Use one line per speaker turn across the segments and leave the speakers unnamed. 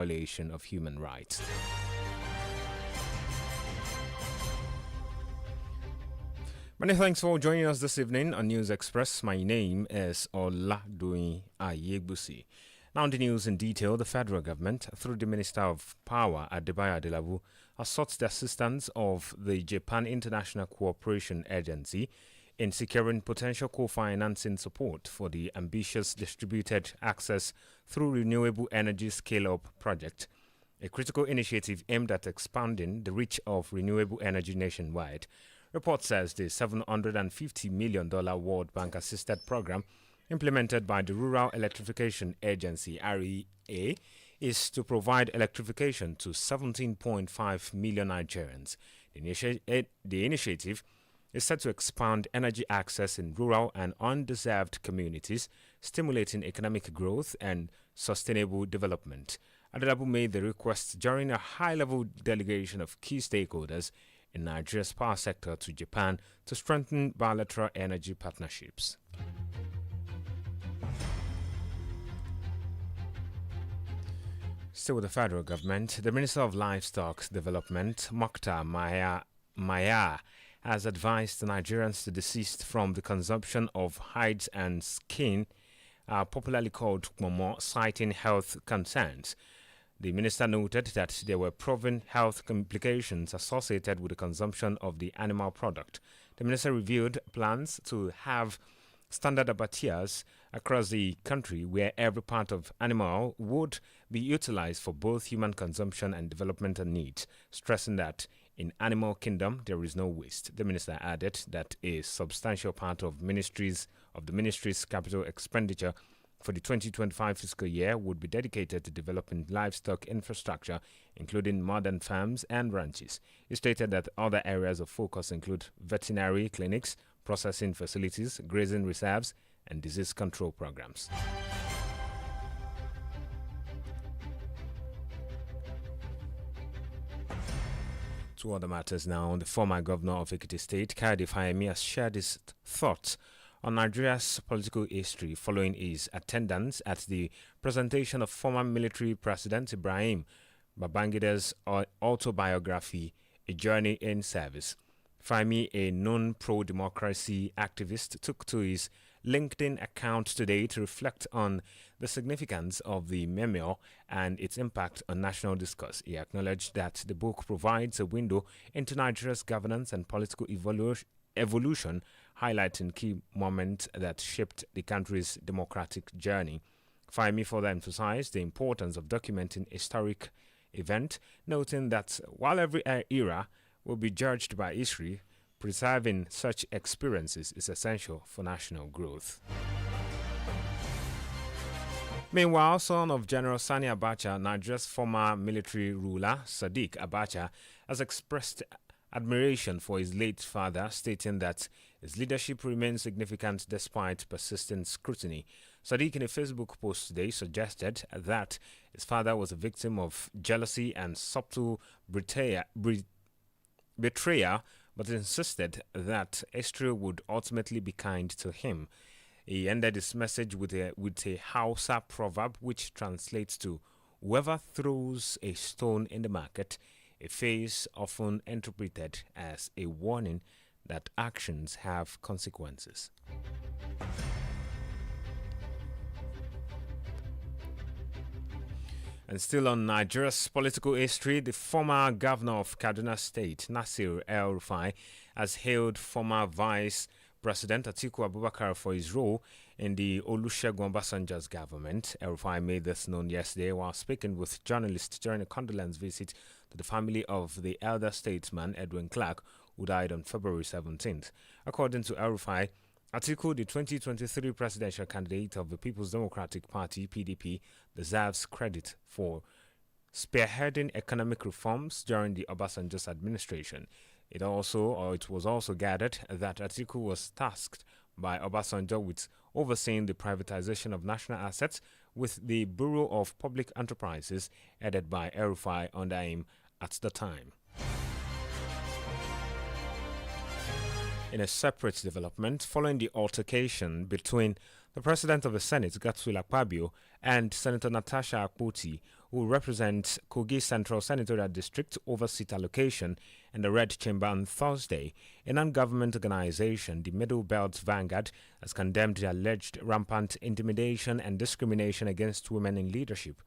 violation of human rights. Many thanks for joining us this evening on News Express. My name is Oladoyin Ayegbusi. Now the news in detail. The federal government, through the Minister of Power, Adamimogo, has sought the assistance of the Japan International Cooperation Agency in securing potential co-financing support for the ambitious distributed access through renewable energy scale-up project, a critical initiative aimed at expanding the reach of renewable energy nationwide. Report says the $750 million World Bank-assisted program implemented by the Rural Electrification Agency, REA, is to provide electrification to 17.5 million Nigerians. The initiative is set to expand energy access in rural and undeserved communities, stimulating economic growth and sustainable development. Adelabu made the request during a high-level delegation of key stakeholders in Nigeria's power sector to Japan to strengthen bilateral energy partnerships. Still with the federal government, the Minister of Livestock Development, Mokta Maya, has advised Nigerians to desist from the consumption of hides and skin, popularly called momo, citing health concerns. The minister noted that there were proven health complications associated with the consumption of the animal product. The minister revealed plans to have standard abattoirs across the country where every part of animal would be utilized for both human consumption and developmental needs, stressing that in animal kingdom there is no waste. The minister added that a substantial part of the ministry's capital expenditure for the 2025 fiscal year would be dedicated to developing livestock infrastructure, including modern farms and ranches. He stated that other areas of focus include veterinary clinics, processing facilities, grazing reserves, and disease control programs. Two other matters now. The former governor of Ekiti State, Kayode Fayemi, has shared his thoughts on Nigeria's political history following his attendance at the presentation of former military president Ibrahim Babangida's autobiography, A Journey in Service. Fayemi, a known pro-democracy activist, took to his LinkedIn account today to reflect on the significance of the memoir and its impact on national discourse. He acknowledged that the book provides a window into Nigeria's governance and political evolution, highlighting key moments that shaped the country's democratic journey. Fayemi further emphasized the importance of documenting historic events, noting that while every era will be judged by history, preserving such experiences is essential for national growth. Meanwhile, son of General Sani Abacha, Nigeria's former military ruler, Sadiq Abacha, has expressed admiration for his late father, stating that his leadership remains significant despite persistent scrutiny. Sadiq, in a Facebook post today, suggested that his father was a victim of jealousy and subtle betrayal, but insisted that history would ultimately be kind to him. He ended his message with a Hausa proverb which translates to, "Whoever throws a stone in the market," a phrase often interpreted as a warning that actions have consequences. And still on Nigeria's political history, the former governor of Kaduna State, Nasir El-Rufai, has hailed former Vice President Atiku Abubakar for his role in the Olusegun Obasanjo's government. El-Rufai made this known yesterday while speaking with journalists during a condolence visit to the family of the elder statesman Edwin Clark, who died on February 17th. According to El-Rufai, Atiku, the 2023 presidential candidate of the People's Democratic Party, PDP, deserves credit for spearheading economic reforms during the Obasanjo's administration. It was also gathered that Atiku was tasked by Obasanjo with overseeing the privatization of national assets, with the Bureau of Public Enterprises headed by El-Rufai under him at the time. In a separate development, following the altercation between the President of the Senate, Godswill Akpabio, and Senator Natasha Akpoti, who represents Kogi Central Senatorial District, over seat allocation in the Red Chamber on Thursday. A non-government organization, the Middle Belt Vanguard, has condemned the alleged rampant intimidation and discrimination against women in leadership.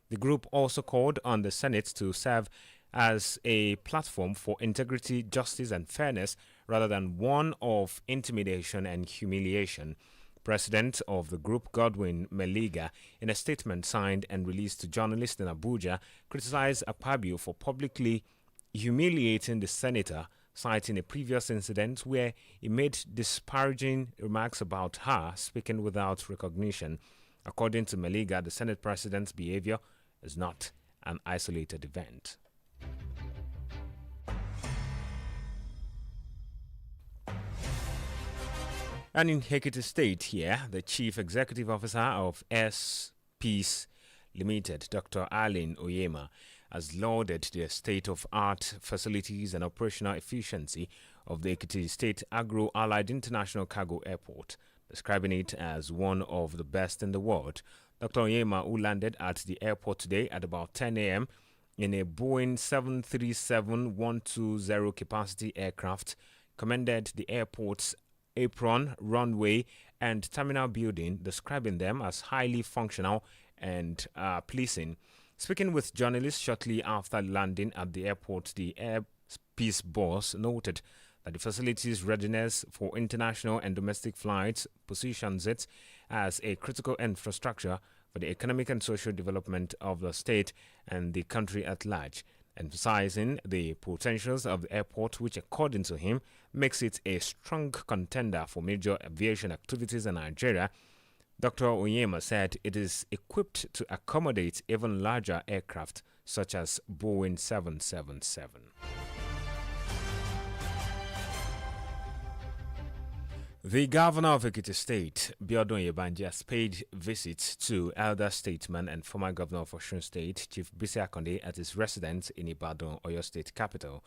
The group also called on the Senate to serve as a platform for integrity, justice, and fairness rather than one of intimidation and humiliation. President of the group, Godwin Meliga, in a statement signed and released to journalists in Abuja, criticized Akpabio for publicly humiliating the senator, citing a previous incident where he made disparaging remarks about her, speaking without recognition. According to Meliga, the Senate president's behavior is not an isolated event. And in Ekiti State here, the Chief Executive Officer of S Peace Limited, Dr. Arlene Oyema, has lauded the state-of-art facilities and operational efficiency of the Ekiti State Agro-Allied International Cargo Airport, describing it as one of the best in the world. Dr. Oyema, who landed at the airport today at about 10 a.m. in a Boeing 737-120 capacity aircraft, commended the airport's apron, runway, and terminal building, describing them as highly functional and pleasing. Speaking with journalists shortly after landing at the airport, the Air Peace boss noted that the facility's readiness for international and domestic flights positions it as a critical infrastructure for the economic and social development of the state and the country at large, emphasizing the potentials of the airport, which, according to him, makes it a strong contender for major aviation activities in Nigeria. Dr. Oyema said it is equipped to accommodate even larger aircraft, such as Boeing 777. The governor of Ekiti State, Biodun Yebanji, has paid visits to elder statesman and former governor of Osun State, Chief Bisi Akonde, at his residence in Ibadan, Oyo State capital.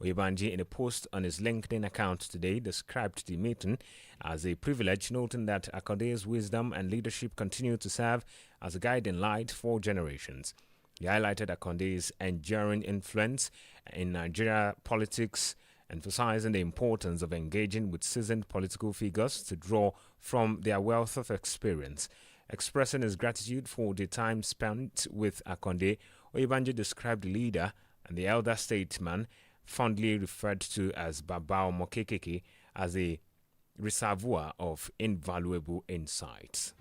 Oyebanji, in a post on his LinkedIn account today, described the meeting as a privilege, noting that Akonde's wisdom and leadership continue to serve as a guiding light for generations. He highlighted Akonde's enduring influence in Nigeria politics, emphasizing the importance of engaging with seasoned political figures to draw from their wealth of experience. Expressing his gratitude for the time spent with Akonde, Oyebanji described the leader and the elder statesman, fondly referred to as Babao Mokekeke, as a reservoir of invaluable insights.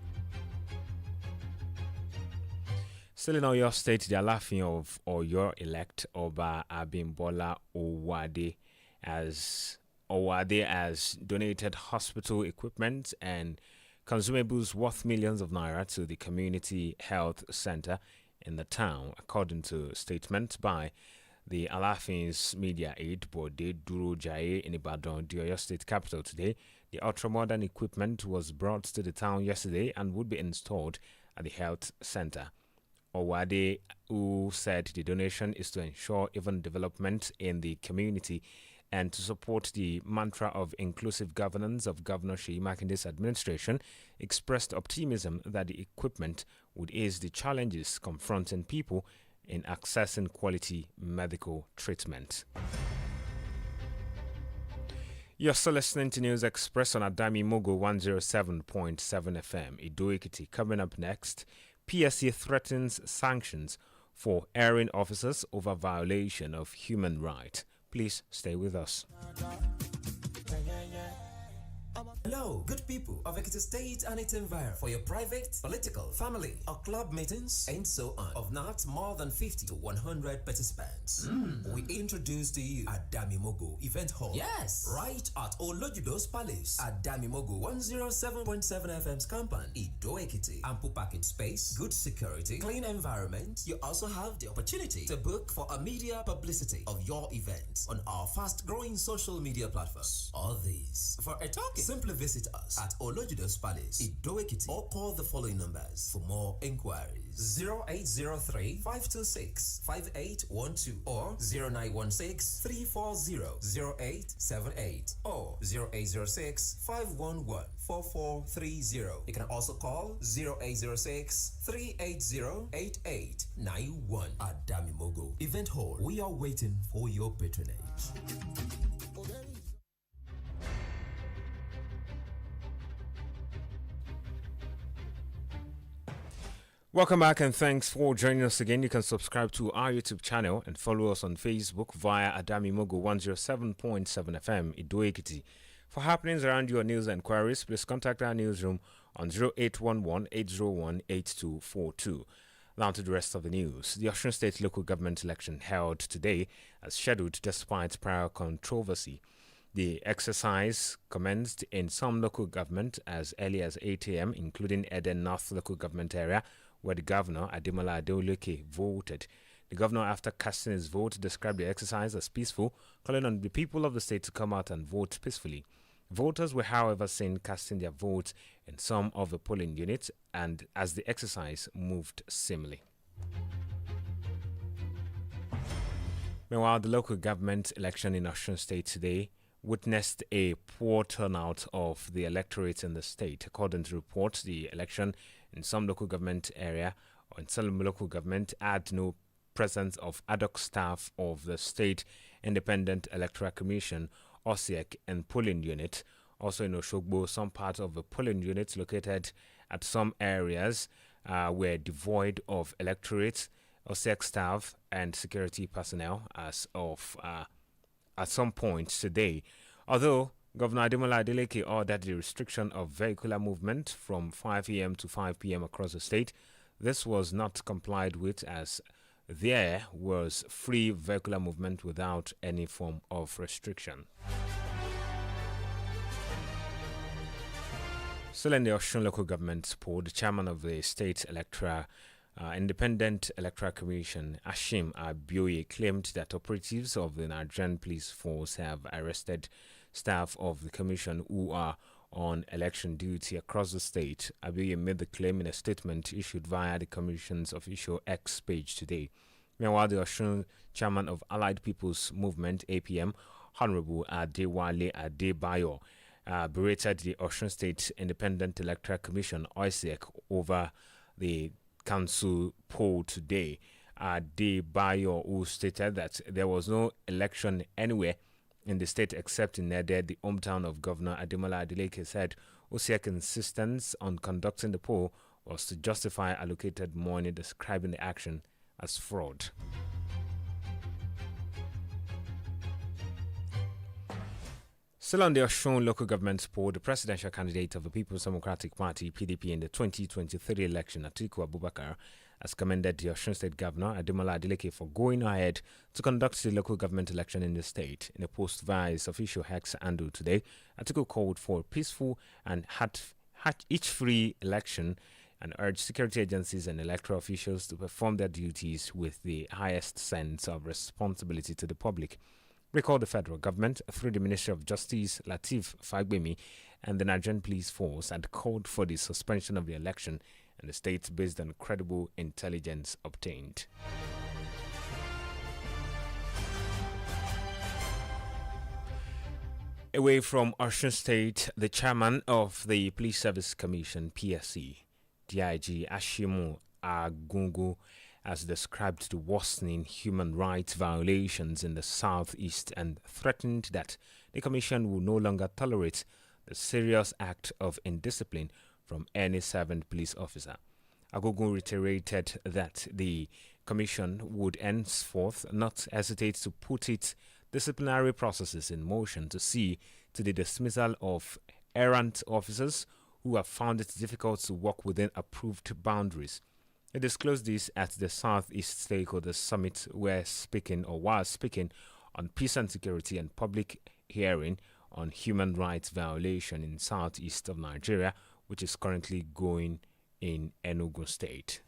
Still in Oyo State, the Alafin of Oyo-elect Oba Abimbola Owade has donated hospital equipment and consumables worth millions of naira to the community health center in the town, according to a statement by the Alafin's media aide, Bode Duro Jaye, in Ibadan, the Oyo State capital today. The ultra-modern equipment was brought to the town yesterday and would be installed at the health center. Owade, who said the donation is to ensure even development in the community and to support the mantra of inclusive governance of Governor Seyi Makinde's administration, expressed optimism that the equipment would ease the challenges confronting people in accessing quality medical treatment. You're still listening to News Express on Adamimogo 107.7 FM, Ido Ekiti. Coming up next, PSA threatens sanctions for erring officers over violation of human rights. Please stay with us.
Hello, good people of Ekiti State and its environment. For your private, political, family, or club meetings, and so on, of not more than 50 to 100 participants, we introduce to you Adamimogo Event Hall. Yes, right at Olojudo's Palace, Adamimogo 107.7 FM's compound, Ido Ekiti. Ample parking space, good security, clean environment. You also have the opportunity to book for a media publicity of your events on our fast-growing social media platforms. All these for a talking. Simply visit us at Olojudo's Palace, Ido Ekiti, or call the following numbers for more inquiries. is 0803 526 5812 or 0916 340 0878 or 0806 511 4430. You can also call 0806 380 8891. Adamimogo Event Hall. We are waiting for your patronage.
Welcome back and thanks for joining us again. You can subscribe to our YouTube channel and follow us on Facebook via Adamimogo 107.7 FM Ido-Ekiti. For happenings around your news and queries, please contact our newsroom on 0811 801 8242. Now to the rest of the news. The Osun State local government election held today as scheduled despite prior controversy. The exercise commenced in some local government as early as 8 a.m., including Eden North local government area, where the governor, Ademola Adeoleke, voted. The governor, after casting his vote, described the exercise as peaceful, calling on the people of the state to come out and vote peacefully. Voters were, however, seen casting their votes in some of the polling units and as the exercise moved seamlessly. Meanwhile, the local government election in Osun State today witnessed a poor turnout of the electorate in the state. According to reports, the election in some local government area or in some local government had no presence of ad hoc staff of the State Independent Electoral Commission, OSIEC, and polling unit. Also in Oshogbo, some parts of the polling units located at some areas were devoid of electorate, OSIEC staff, and security personnel as of at some point today. Although Governor Ademola Adeleke ordered the restriction of vehicular movement from 5 a.m. to 5 p.m. across the state, this was not complied with as there was free vehicular movement without any form of restriction. Still in the Osun local government poll, the chairman of the state Independent Electoral Commission, Ashim Abioye, claimed that operatives of the Nigerian police force have arrested staff of the commission who are on election duty across the state. Abioye made the claim in a statement issued via the commission's official X page today. Meanwhile, the Osun chairman of Allied People's Movement, APM, Honorable Adewale Adebayo, berated the Osun State Independent Electoral Commission, OISEC, over the council poll today. Adebayo, who stated that there was no election anywhere in the state except in Ede, the hometown of Governor Ademola Adeleke, said OSIEC's insistence on conducting the poll was to justify allocated money, describing the action as fraud. Still on the Osun local government poll, the presidential candidate of the People's Democratic Party, PDP, in the 2023 election, Atiku Abubakar, has commended the Osun State Governor, Ademola Adeleke, for going ahead to conduct the local government election in the state. In a post via his official X handle today, Atiku called for a peaceful and hitch-free election and urged security agencies and electoral officials to perform their duties with the highest sense of responsibility to the public. Recall the federal government, through the Ministry of Justice, Lateef Fagbemi, and the Nigerian Police Force, had called for the suspension of the election in the state based on credible intelligence obtained. Away from Osun State, the chairman of the Police Service Commission, PSC, DIG Ashimu Agungu, has described the worsening human rights violations in the southeast and threatened that the commission will no longer tolerate the serious act of indiscipline from any servant police officer. Agungu reiterated that the commission would henceforth not hesitate to put its disciplinary processes in motion to see to the dismissal of errant officers who have found it difficult to work within approved boundaries. He disclosed this at the Southeast Stakeholders Summit while speaking on peace and security and public hearing on human rights violation in southeast of Nigeria, which is currently going in Enugu State.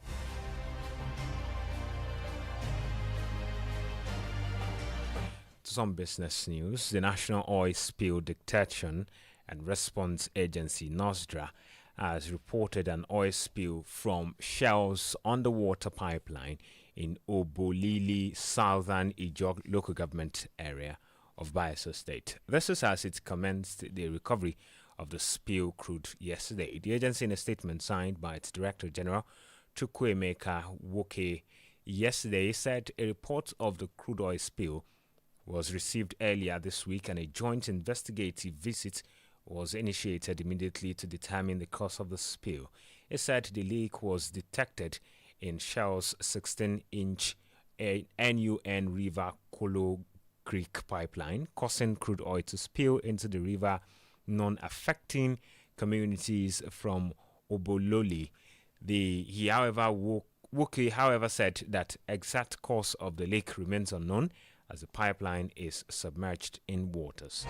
To some business news, the National Oil Spill Detection and Response Agency, NOSDRA, has reported an oil spill from Shell's underwater pipeline in Obolili, southern Ijok local government area of Bayelsa State. This is as it commenced the recovery of the spill crude yesterday. The agency, in a statement signed by its Director General, Chukwuemeka Woke, yesterday said a report of the crude oil spill was received earlier this week and a joint investigative visit was initiated immediately to determine the cause of the spill. It said the leak was detected in Shell's 16-inch NUN River Kolo Creek pipeline, causing crude oil to spill into the river, non-affecting communities from Obololi. Woke, however, said that exact cause of the leak remains unknown as the pipeline is submerged in waters.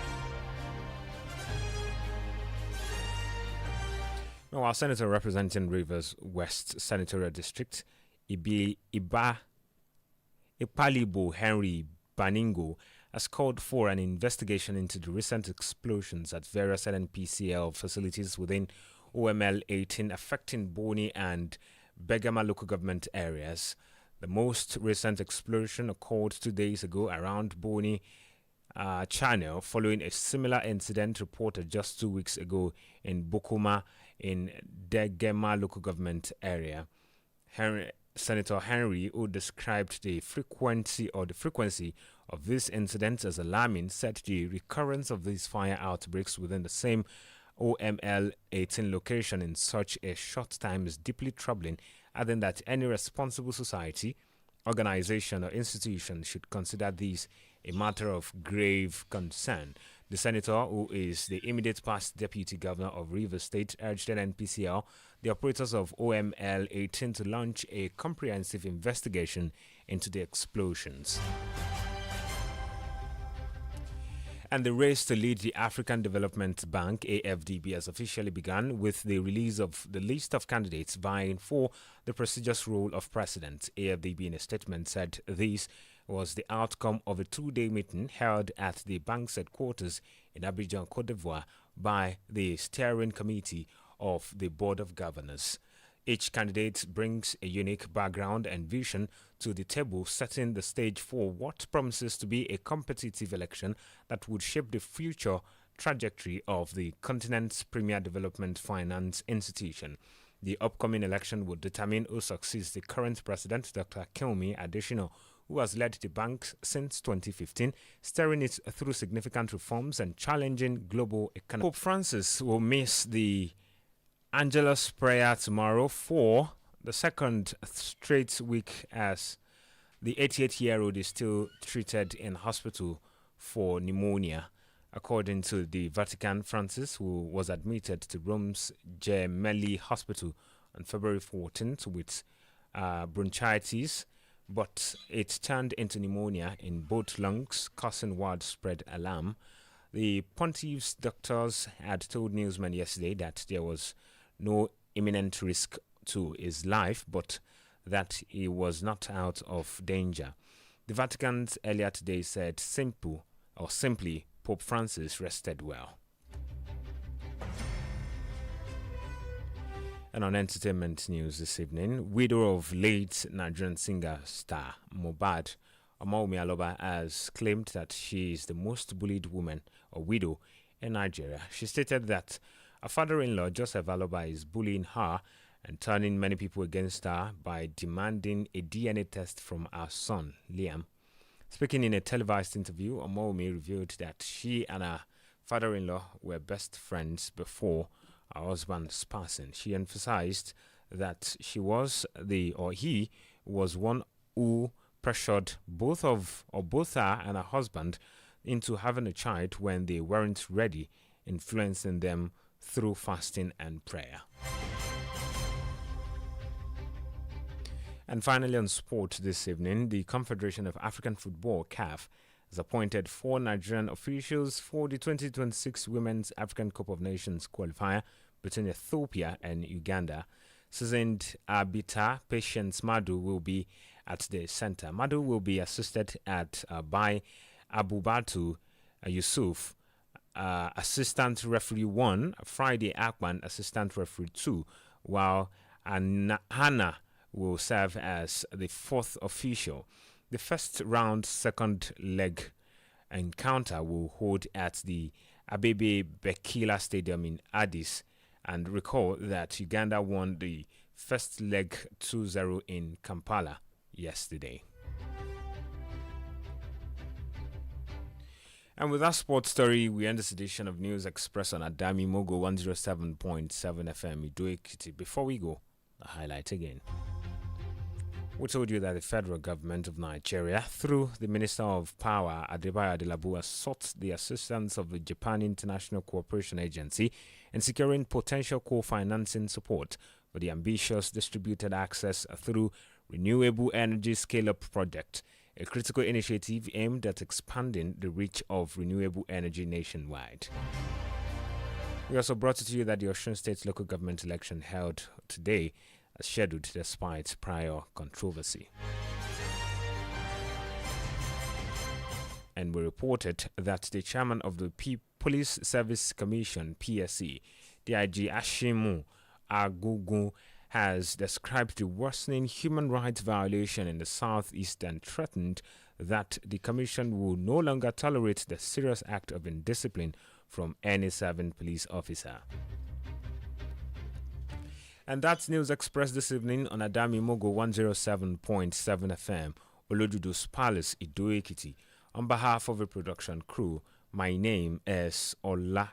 Now, our senator representing Rivers West Senatorial District, Ipalibo Henry Baningo, has called for an investigation into the recent explosions at various NNPCL facilities within OML 18 affecting Boni and Begama local government areas. The most recent explosion occurred 2 days ago around Boni Channel, following a similar incident reported just 2 weeks ago in Bokuma in Degema local government area. Senator Henry, who described the frequency of these incidents as alarming, said the recurrence of these fire outbreaks within the same OML 18 location in such a short time is deeply troubling, adding that any responsible society, organization, or institution should consider these a matter of grave concern. The senator, who is the immediate past deputy governor of Rivers State, urged NNPCL, the operators of OML 18, to launch a comprehensive investigation into the explosions. And the race to lead the African Development Bank, AFDB, has officially begun with the release of the list of candidates vying for the prestigious role of president. AFDB, in a statement, said this was the outcome of a 2-day meeting held at the bank's headquarters in Abidjan, Cote d'Ivoire, by the steering committee of the Board of Governors. Each candidate brings a unique background and vision to the table, setting the stage for what promises to be a competitive election that would shape the future trajectory of the continent's premier development finance institution. The upcoming election would determine who succeeds the current president, Dr. Kelmi Adesina, who has led the bank since 2015, steering it through significant reforms and challenging global economy. Pope Francis will miss the Angelus prayer tomorrow for the second straight week, as the 88-year-old is still treated in hospital for pneumonia. According to the Vatican, Francis, who was admitted to Rome's Gemelli Hospital on February 14th with bronchitis, but it turned into pneumonia in both lungs, causing widespread alarm. The pontiff's doctors had told newsmen yesterday that there was no imminent risk to his life, but that he was not out of danger. The Vatican earlier today said simply, Pope Francis rested well. And on entertainment news this evening, widow of late Nigerian singer star Mohbad, Omawumi Aloba, has claimed that she is the most bullied woman or widow in Nigeria. She stated that her father-in-law, Joseph Aloba, is bullying her and turning many people against her by demanding a DNA test from her son, Liam. Speaking in a televised interview, Omawumi revealed that she and her father-in-law were best friends before her husband's passing. She emphasized that he was one who pressured both her and her husband into having a child when they weren't ready, influencing them through fasting and prayer. And finally, on sport this evening, the Confederation of African Football, CAF, has appointed 4 Nigerian officials for the 2026 Women's African Cup of Nations qualifier between Ethiopia and Uganda. Seasoned arbiter Patience Madu will be at the center. Madu will be assisted by Abubatu Yusuf, assistant referee 1, Friday Akpan assistant referee 2, while Hannah will serve as the 4th official. The first round second leg encounter will hold at the Abebe Bekila Stadium in Addis, and recall that Uganda won the first leg 2-0 in Kampala yesterday. And with that sports story, we end this edition of News Express on Adamimogo 107.7 FM Idoekiti. Before we go, the highlight again. We told you that the federal government of Nigeria, through the Minister of Power, Adamimogo, sought the assistance of the Japan International Cooperation Agency in securing potential co-financing support for the ambitious distributed access through renewable energy scale-up project, a critical initiative aimed at expanding the reach of renewable energy nationwide. We also brought to you that the Osun State local government election held today as scheduled despite prior controversy. And we reported that the chairman of the Police Service Commission, PSC, DIG Ashimu Agugu, has described the worsening human rights violation in the southeast and threatened that the commission will no longer tolerate the serious act of indiscipline from any serving police officer. And that's News Express this evening on Adamimogo 107.7 FM, Olojudo's Palace, Idoekiti. On behalf of the production crew, my name is Oladu.